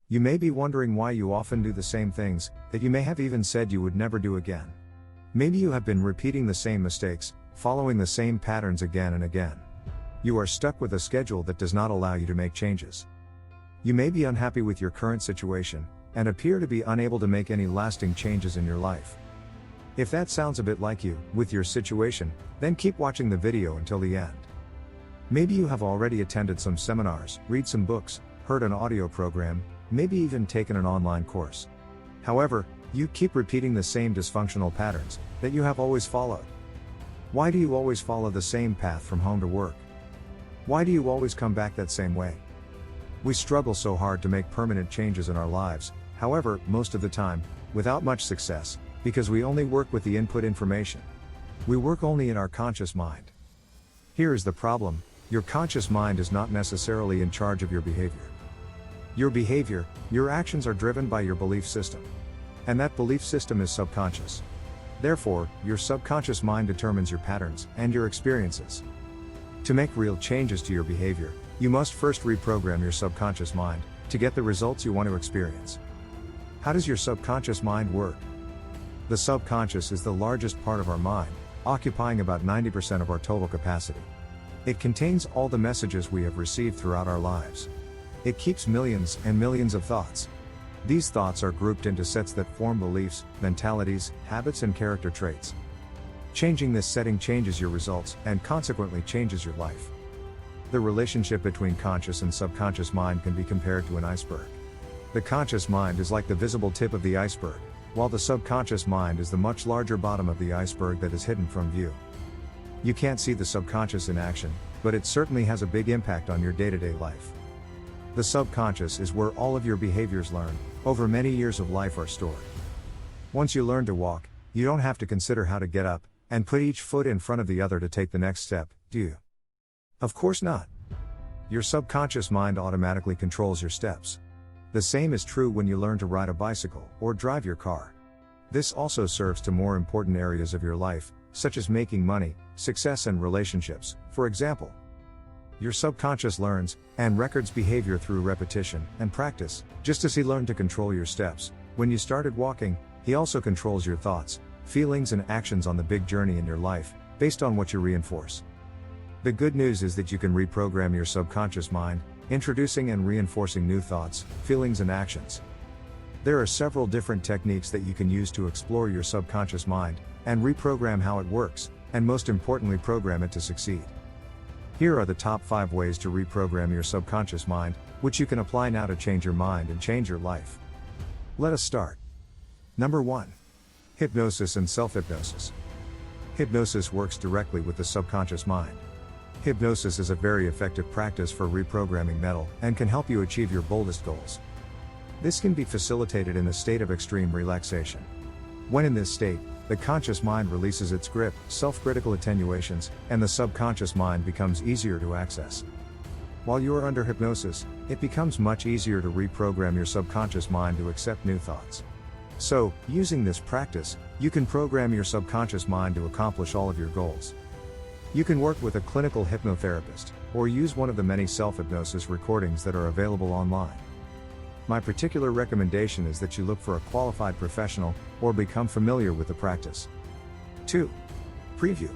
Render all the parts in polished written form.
You may be wondering why you often do the same things that you may have even said you would never do again. Maybe you have been repeating the same mistakes, following the same patterns again and again. You are stuck with a schedule that does not allow you to make changes. You may be unhappy with your current situation, and appear to be unable to make any lasting changes in your life. If that sounds a bit like you, with your situation, then keep watching the video until the end. Maybe you have already attended some seminars, read some books, heard an audio program, maybe even taken an online course. However, you keep repeating the same dysfunctional patterns that you have always followed. Why do you always follow the same path from home to work? Why do you always come back that same way? We struggle so hard to make permanent changes in our lives, however, most of the time, without much success, because we only work with the input information. We work only in our conscious mind. Here is the problem: your conscious mind is not necessarily in charge of your behavior. Your behavior, your actions are driven by your belief system. And that belief system is subconscious. Therefore, your subconscious mind determines your patterns and your experiences. To make real changes to your behavior, you must first reprogram your subconscious mind to get the results you want to experience. How does your subconscious mind work? The subconscious is the largest part of our mind, occupying about 90% of our total capacity. It contains all the messages we have received throughout our lives. It keeps millions and millions of thoughts. These thoughts are grouped into sets that form beliefs, mentalities, habits, and character traits. Changing this setting changes your results and consequently changes your life. The relationship between conscious and subconscious mind can be compared to an iceberg. The conscious mind is like the visible tip of the iceberg, while the subconscious mind is the much larger bottom of the iceberg that is hidden from view. You can't see the subconscious in action, but it certainly has a big impact on your day-to-day life. The subconscious is where all of your behaviors learned over many years of life are stored. Once you learn to walk, you don't have to consider how to get up and put each foot in front of the other to take the next step, do you? Of course not. Your subconscious mind automatically controls your steps. The same is true when you learn to ride a bicycle or drive your car. This also serves to more important areas of your life, such as making money, success, and relationships. For example, your subconscious learns and records behavior through repetition and practice. Just as he learned to control your steps when you started walking, he also controls your thoughts, feelings, and actions on the big journey in your life, based on what you reinforce. The good news is that you can reprogram your subconscious mind, introducing and reinforcing new thoughts, feelings, and actions. There are several different techniques that you can use to explore your subconscious mind and reprogram how it works, and most importantly, program it to succeed. Here are the top 5 ways to reprogram your subconscious mind, which you can apply now to change your mind and change your life. Let us start. Number 1. Hypnosis and self-hypnosis. Hypnosis works directly with the subconscious mind. Hypnosis is a very effective practice for reprogramming mental and can help you achieve your boldest goals. This can be facilitated in a state of extreme relaxation. When in this state, the conscious mind releases its grip, self-critical attenuations, and the subconscious mind becomes easier to access. While you are under hypnosis, it becomes much easier to reprogram your subconscious mind to accept new thoughts. So, using this practice, you can program your subconscious mind to accomplish all of your goals. You can work with a clinical hypnotherapist, or use one of the many self-hypnosis recordings that are available online. My particular recommendation is that you look for a qualified professional, or become familiar with the practice. 2. Preview.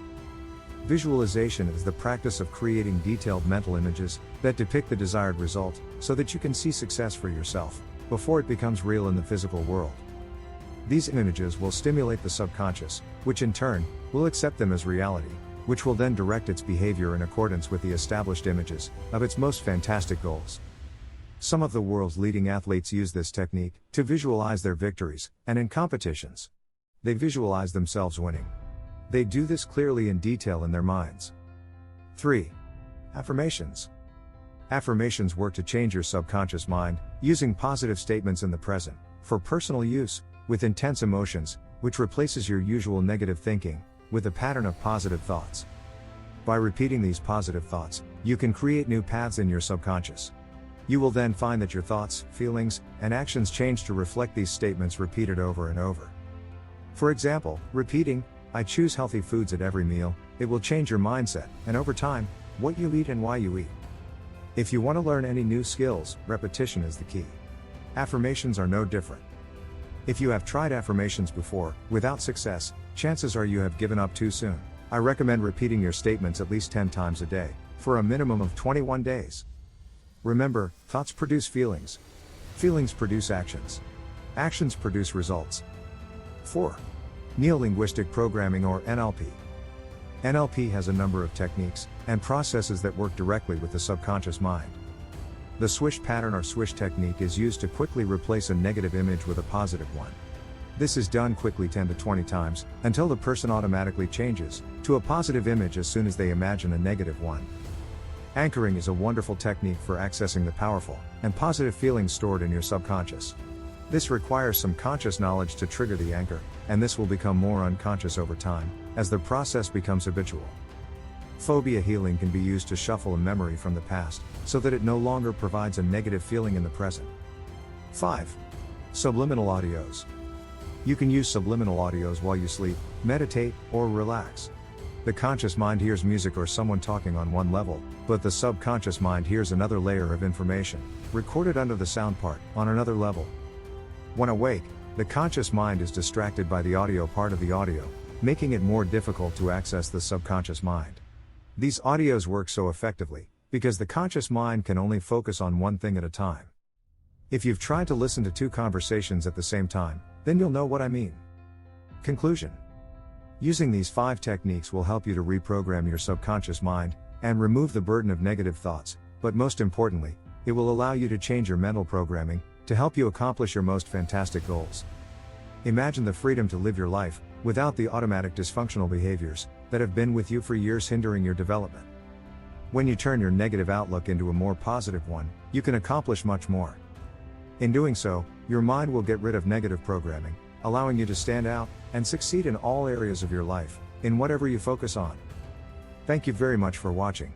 Visualization is the practice of creating detailed mental images that depict the desired result, so that you can see success for yourself, before it becomes real in the physical world. These images will stimulate the subconscious, which in turn, will accept them as reality, which will then direct its behavior in accordance with the established images of its most fantastic goals. Some of the world's leading athletes use this technique to visualize their victories, and in competitions, they visualize themselves winning. They do this clearly in detail in their minds. 3. Affirmations. Affirmations work to change your subconscious mind, using positive statements in the present, for personal use, with intense emotions, which replaces your usual negative thinking with a pattern of positive thoughts. By repeating these positive thoughts, you can create new paths in your subconscious. You will then find that your thoughts, feelings, and actions change to reflect these statements repeated over and over. For example, repeating, "I choose healthy foods at every meal," it will change your mindset, and over time, what you eat and why you eat. If you want to learn any new skills, repetition is the key. Affirmations are no different. If you have tried affirmations before, without success, chances are you have given up too soon. I recommend repeating your statements at least 10 times a day, for a minimum of 21 days. Remember, thoughts produce feelings. Feelings produce actions. Actions produce results. 4. Neo-linguistic programming, or NLP. NLP has a number of techniques and processes that work directly with the subconscious mind. The swish pattern or swish technique is used to quickly replace a negative image with a positive one. This is done quickly 10 to 20 times, until the person automatically changes to a positive image as soon as they imagine a negative one. Anchoring is a wonderful technique for accessing the powerful and positive feelings stored in your subconscious. This requires some conscious knowledge to trigger the anchor, and this will become more unconscious over time, as the process becomes habitual. Phobia healing can be used to shuffle a memory from the past, so that it no longer provides a negative feeling in the present. 5. Subliminal audios. You can use subliminal audios while you sleep, meditate, or relax. The conscious mind hears music or someone talking on one level, but the subconscious mind hears another layer of information, recorded under the sound part, on another level. When awake, the conscious mind is distracted by the audio part of the audio, making it more difficult to access the subconscious mind. These audios work so effectively, because the conscious mind can only focus on one thing at a time. If you've tried to listen to 2 conversations at the same time, then you'll know what I mean. Conclusion. Using these 5 techniques will help you to reprogram your subconscious mind, and remove the burden of negative thoughts, but most importantly, it will allow you to change your mental programming, to help you accomplish your most fantastic goals. Imagine the freedom to live your life, without the automatic dysfunctional behaviors, that have been with you for years hindering your development. When you turn your negative outlook into a more positive one, you can accomplish much more. In doing so, your mind will get rid of negative programming, allowing you to stand out, and succeed in all areas of your life, in whatever you focus on. Thank you very much for watching.